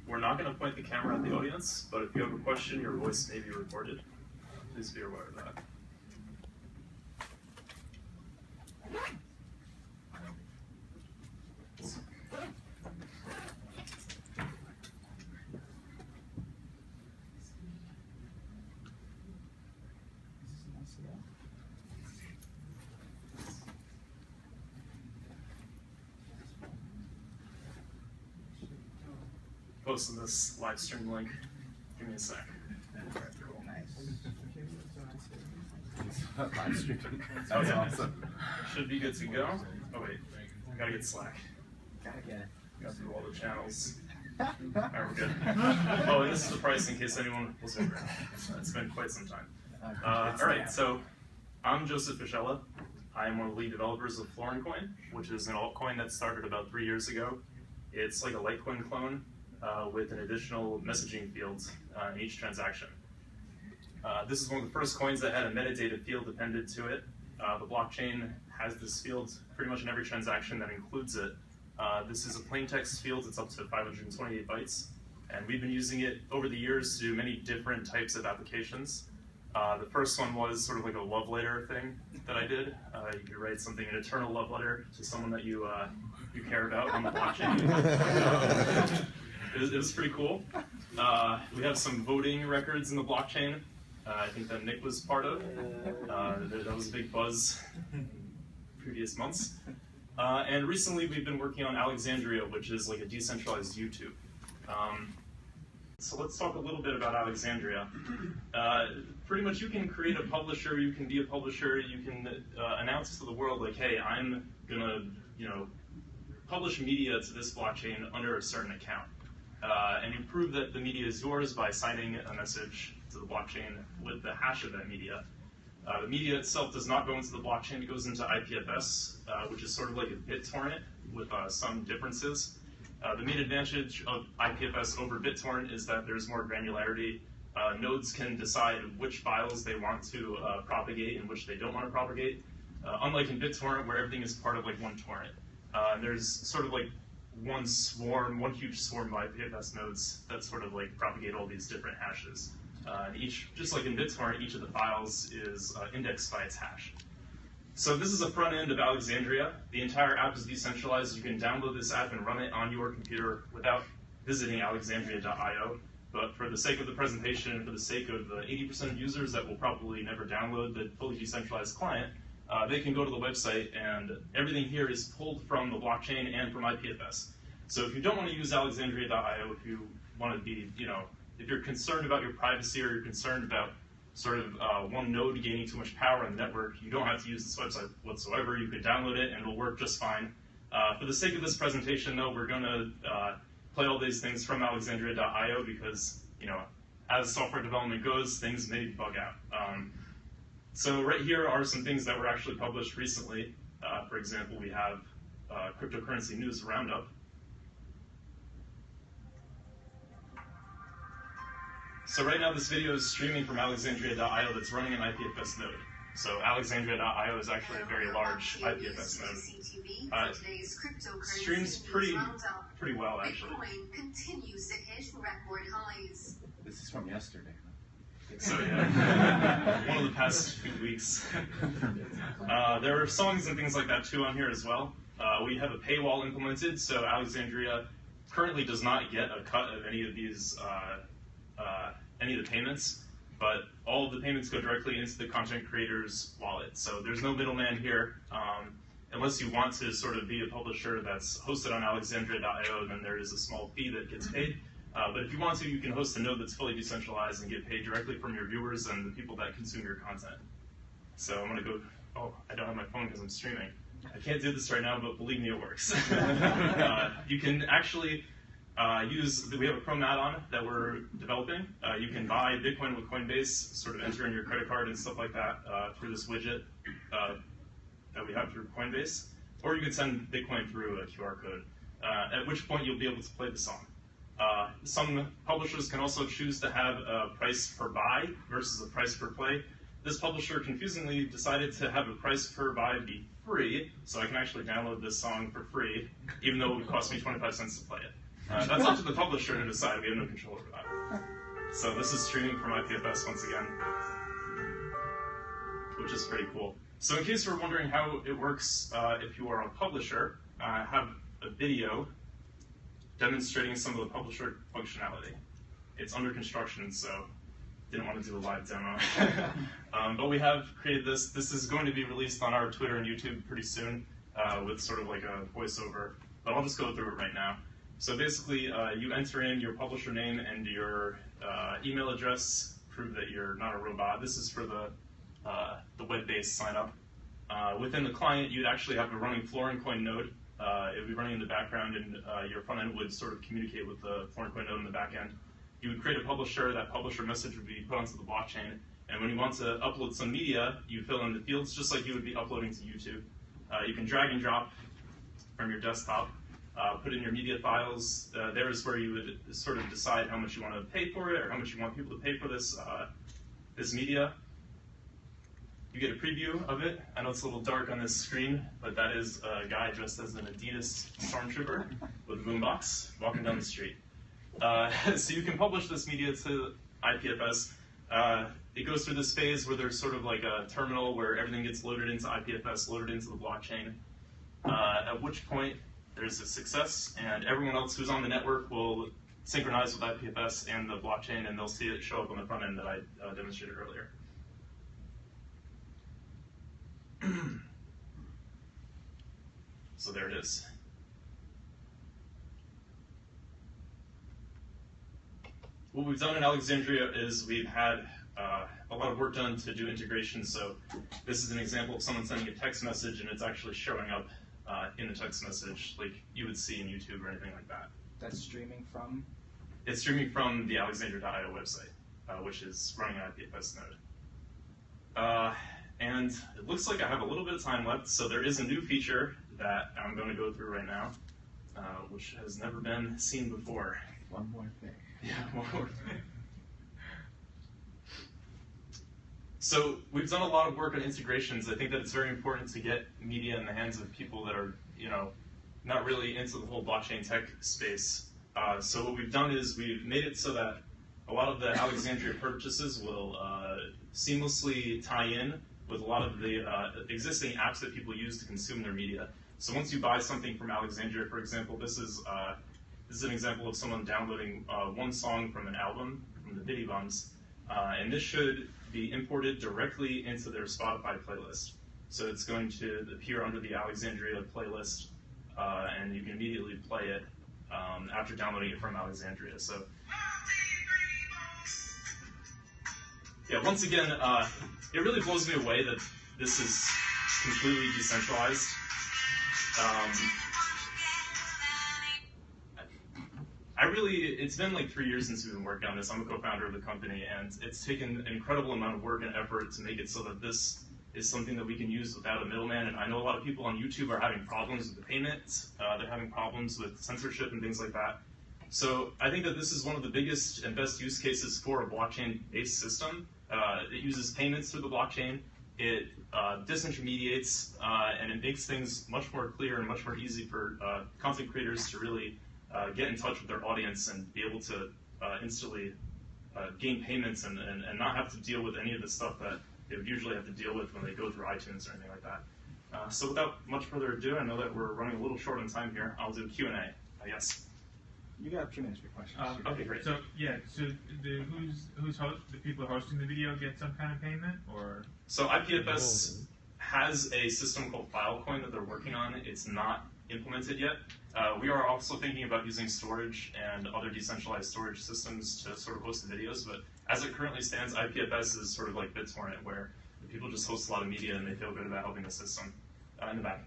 we're not going to point the camera at the audience, but if you have a question, your voice may be recorded. Please be aware of that. Posting this live stream link. Give me a sec. Cool. Nice. Live stream. That's awesome. Should be good to go. Oh wait, I gotta get Slack. Gotta get it. Got through all the channels. Alright, we're good. Oh, and this is the price in case anyone was wondering. It's been quite some time. Alright, so I'm Joseph Fischella. I am one of the lead developers of flo.cash, which is an altcoin that started about 3 years ago. It's like a Litecoin clone with an additional messaging field in each transaction. This is one of the first coins that had a metadata field appended to it. The blockchain has this field pretty much in every transaction that includes it. This is a plain text field. It's up to 528 bytes. And we've been using it over the years to do many different types of applications. The first one was sort of like a love letter thing that I did. You could write something, an eternal love letter to someone that you care about on the blockchain. It was pretty cool. We have some voting records in the blockchain. I think that Nick was part of. That was a big buzz in previous months. And recently we've been working on Alexandria, which is like a decentralized YouTube. So let's talk a little bit about Alexandria. Pretty much you can create a publisher, you can be a publisher, you can announce to the world like, hey, I'm gonna publish media to this blockchain under a certain account. And you prove that the media is yours by signing a message to the blockchain with the hash of that media. The media itself does not go into the blockchain, it goes into IPFS, which is sort of like a BitTorrent with some differences. The main advantage of IPFS over BitTorrent is that there's more granularity. Nodes can decide which files they want to propagate and which they don't want to propagate. Unlike in BitTorrent, where everything is part of like one torrent. There's sort of like one huge swarm of IPFS nodes that sort of like propagate all these different hashes. And just like in BitTorrent, each of the files is indexed by its hash. So this is a front end of Alexandria. The entire app is decentralized. You can download this app and run it on your computer without visiting alexandria.io. But for the sake of the presentation and for the sake of the 80% of users that will probably never download the fully decentralized client, they can go to the website and everything here is pulled from the blockchain and from IPFS. So if you don't want to use alexandria.io, if you want to be, if you're concerned about your privacy or you're concerned about sort of one node gaining too much power on the network, you don't have to use this website whatsoever. You could download it and it'll work just fine. For the sake of this presentation though, we're going to play all these things from alexandria.io because, as software development goes, things may bug out. So right here are some things that were actually published recently. For example, we have cryptocurrency news roundup. So right now this video is streaming from alexandria.io that's running an IPFS node. So alexandria.io is actually a very large IPFS node. Streams pretty well actually. Bitcoin continues to hit record highs. This is from yesterday. So yeah, one of the past few weeks. There are songs and things like that too on here as well. We have a paywall implemented, so Alexandria currently does not get a cut of any of these, any of the payments, but all of the payments go directly into the content creator's wallet. So there's no middleman here. Unless you want to sort of be a publisher that's hosted on alexandria.io, then there is a small fee that gets paid. But if you want to, you can host a node that's fully decentralized and get paid directly from your viewers and the people that consume your content. So I'm going to go, oh, I don't have my phone because I'm streaming. I can't do this right now, but believe me, it works. You can actually we have a Chrome add-on that we're developing. You can buy Bitcoin with Coinbase, sort of enter in your credit card and stuff like that through this widget that we have through Coinbase. Or you can send Bitcoin through a QR code, at which point you'll be able to play the song. Some publishers can also choose to have a price per buy versus a price per play. This publisher confusingly decided to have a price per buy be free, so I can actually download this song for free, even though it would cost me 25 cents to play it. That's up to the publisher to decide. We have no control over that. So this is streaming from IPFS once again, which is pretty cool. So in case you're wondering how it works if you are a publisher, I have a video demonstrating some of the publisher functionality. It's under construction, so didn't want to do a live demo. But we have created this. This is going to be released on our Twitter and YouTube pretty soon with sort of like a voiceover. But I'll just go through it right now. So basically, you enter in your publisher name and your email address, prove that you're not a robot. This is for the web-based sign-up. Within the client, you'd actually have a running flo.cash node. It would be running in the background, and your front end would sort of communicate with the flo.cash node in the back end. You would create a publisher. That publisher message would be put onto the blockchain. And when you want to upload some media, you fill in the fields just like you would be uploading to YouTube. You can drag and drop from your desktop, put in your media files. There is where you would sort of decide how much you want to pay for it or how much you want people to pay for this, this media. You get a preview of it. I know it's a little dark on this screen, but that is a guy dressed as an Adidas stormtrooper with a boombox walking down the street. So you can publish this media to IPFS. It goes through this phase where there's sort of like a terminal where everything gets loaded into IPFS, loaded into the blockchain, at which point there's a success, and everyone else who's on the network will synchronize with IPFS and the blockchain, and they'll see it show up on the front end that I demonstrated earlier. So there it is. What we've done in Alexandria is we've had a lot of work done to do integration. So this is an example of someone sending a text message and it's actually showing up in the text message like you would see in YouTube or anything like that. That's streaming from? It's streaming from the Alexandria.io website, which is running an IPFS node. And it looks like I have a little bit of time left, so there is a new feature that I'm going to go through right now, which has never been seen before. One more thing. Yeah, one more thing. So we've done a lot of work on integrations. I think that it's very important to get media in the hands of people that are, not really into the whole blockchain tech space. So what we've done is we've made it so that a lot of the Alexandria purchases will seamlessly tie in with a lot of the existing apps that people use to consume their media. So once you buy something from Alexandria, for example, this is an example of someone downloading one song from an album from the BitDevs, and this should be imported directly into their Spotify playlist. So it's going to appear under the Alexandria playlist, and you can immediately play it after downloading it from Alexandria. So yeah, once again, it really blows me away that this is completely decentralized. It's been like 3 years since we've been working on this. I'm a co-founder of the company, and it's taken an incredible amount of work and effort to make it so that this is something that we can use without a middleman. And I know a lot of people on YouTube are having problems with the payments. They're having problems with censorship and things like that. So I think that this is one of the biggest and best use cases for a blockchain-based system. It uses payments through the blockchain. It disintermediates, and it makes things much more clear and much more easy for content creators to really get in touch with their audience and be able to instantly gain payments and not have to deal with any of the stuff that they would usually have to deal with when they go through iTunes or anything like that. So without much further ado, I know that we're running a little short on time here. I'll do Q&A. Yes. You got 2 minutes for questions. Okay, great. So yeah, the people hosting the video get some kind of payment, or? So IPFS has a system called Filecoin that they're working on. It's not implemented yet. We are also thinking about using storage and other decentralized storage systems to sort of host the videos, but as it currently stands, IPFS is sort of like BitTorrent, where people just host a lot of media and they feel good about helping the system. In the back.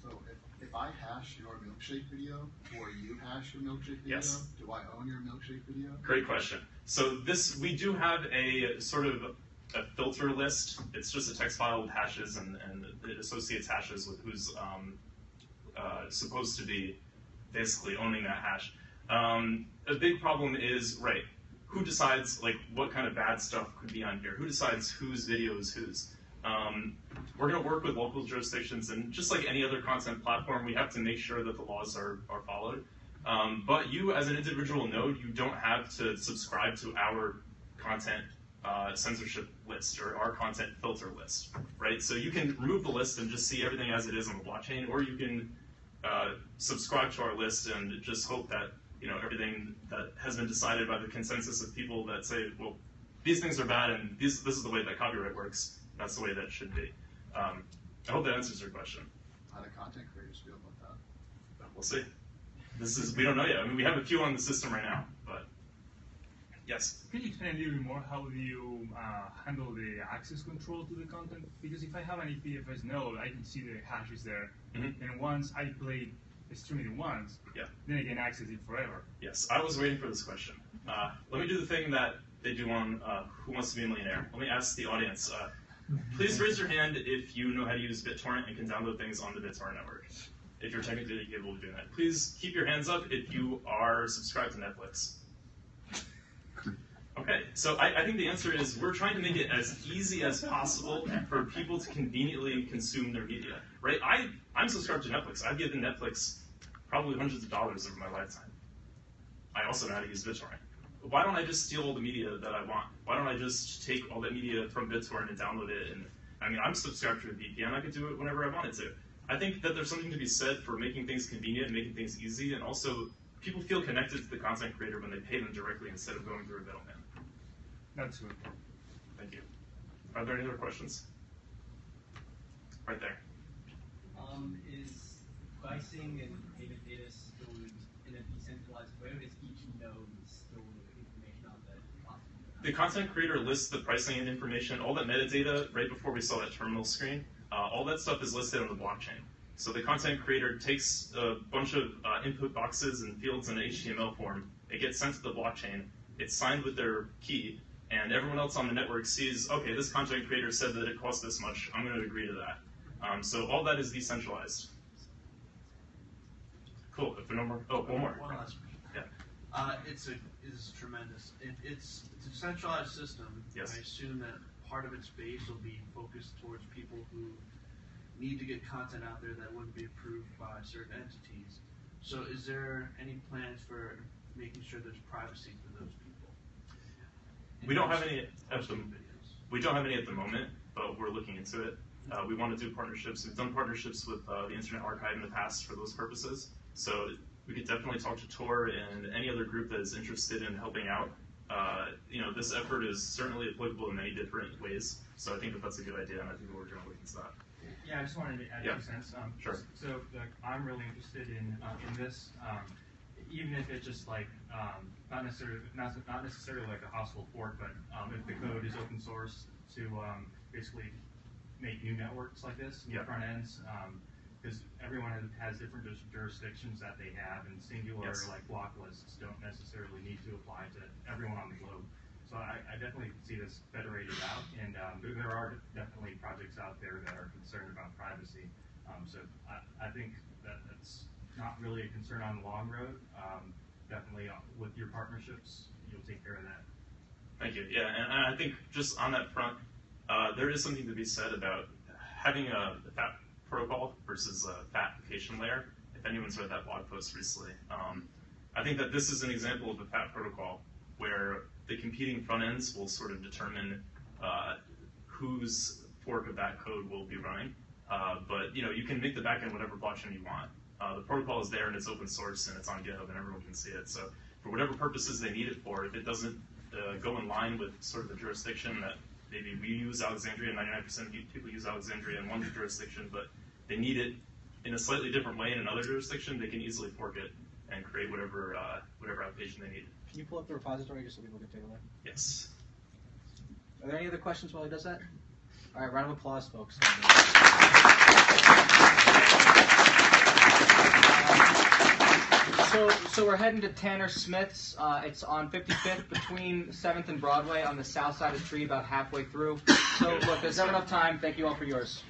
So if I hash your milkshake video, or you hash your milkshake video, Yes. do I own your milkshake video? Great question. So we do have a sort of a filter list. It's just a text file with hashes, and it associates hashes with who's supposed to be basically owning that hash. A big problem is, right, who decides like what kind of bad stuff could be on here? Who decides whose video is whose? We're going to work with local jurisdictions, and just like any other content platform, we have to make sure that the laws are followed. But you, as an individual node, you don't have to subscribe to our content censorship list or our content filter list, right? So you can remove the list and just see everything as it is on the blockchain, or you can subscribe to our list and just hope that everything that has been decided by the consensus of people that say, well, these things are bad and this is the way that copyright works. That's the way that it should be. I hope that answers your question. How do content creators feel about that? We'll see. We don't know yet. I mean, we have a few on the system right now, but yes. Can you explain a little bit more how do you handle the access control to the content? Because if I have an BitDevs node, I can see the hashes there, and once I stream it once, then I can access it forever. Yes, I was waiting for this question. Let me do the thing that they do on Who Wants to Be a Millionaire. Let me ask the audience. Please raise your hand if you know how to use BitTorrent and can download things on the BitTorrent network. If you're technically capable of doing that. Please keep your hands up if you are subscribed to Netflix. Okay, so I think the answer is we're trying to make it as easy as possible for people to conveniently consume their media, right? I'm subscribed to Netflix. I've given Netflix probably hundreds of dollars over my lifetime. I also know how to use BitTorrent. Why don't I just steal all the media that I want? Why don't I just take all that media from BitTorrent and download it? And I mean, I'm subscribed to a VPN. I could do it whenever I wanted to. I think that there's something to be said for making things convenient and making things easy, and also people feel connected to the content creator when they pay them directly instead of going through a middleman. That's good. Thank you. Are there any other questions? Right there. Is pricing and payment data stored in a decentralized way, or does each node store information on the content? The content creator lists the pricing and information, all that metadata, right before we saw that terminal screen, all that stuff is listed on the blockchain. So the content creator takes a bunch of input boxes and fields in an HTML form. It gets sent to the blockchain. It's signed with their key, and everyone else on the network sees, okay, this content creator said that it costs this much. I'm going to agree to that. So all that is decentralized. Cool. If there are no more, one more. One last question. Yeah. It's tremendous. It's a decentralized system. Yes. I assume that part of its base will be focused towards people who need to get content out there that wouldn't be approved by certain entities. So is there any plans for making sure there's privacy for those people? We don't have any we don't have any at the moment, but we're looking into it. We want to do partnerships. We've done partnerships with the Internet Archive in the past for those purposes. So we could definitely talk to Tor and any other group that is interested in helping out. This effort is certainly applicable in many different ways. So I think that's a good idea, and I think we're going to look into that. Yeah, I just wanted to add 2 cents. Sure. So I'm really interested in this, even if it's just like not necessarily like a hostile fork, but if the code is open source to basically make new networks like this, new front ends, because everyone has different jurisdictions that they have, and singular like block lists don't necessarily need to apply to everyone on the globe. So I definitely see this federated out, and there are definitely projects out there that are concerned about privacy. So I think that's not really a concern on the long road. Definitely with your partnerships, you'll take care of that. Thank you. Yeah, and I think just on that front, there is something to be said about having a FAT protocol versus a FAT application layer. If anyone's read that blog post recently, I think that this is an example of a FAT protocol where the competing front ends will sort of determine whose fork of that code will be running. But you can make the backend whatever blockchain you want. The protocol is there and it's open source and it's on GitHub and everyone can see it. So for whatever purposes they need it for, if it doesn't go in line with sort of the jurisdiction that maybe we use Alexandria, 99% of people use Alexandria in one jurisdiction, but they need it in a slightly different way in another jurisdiction, they can easily fork it and create whatever application they need. Can you pull up the repository just so people can take a look? Yes. Are there any other questions while he does that? All right, round of applause, folks. So we're heading to Tanner Smith's. It's on 55th between 7th and Broadway on the south side of the tree, about halfway through. So look, there's never enough time. Thank you all for yours.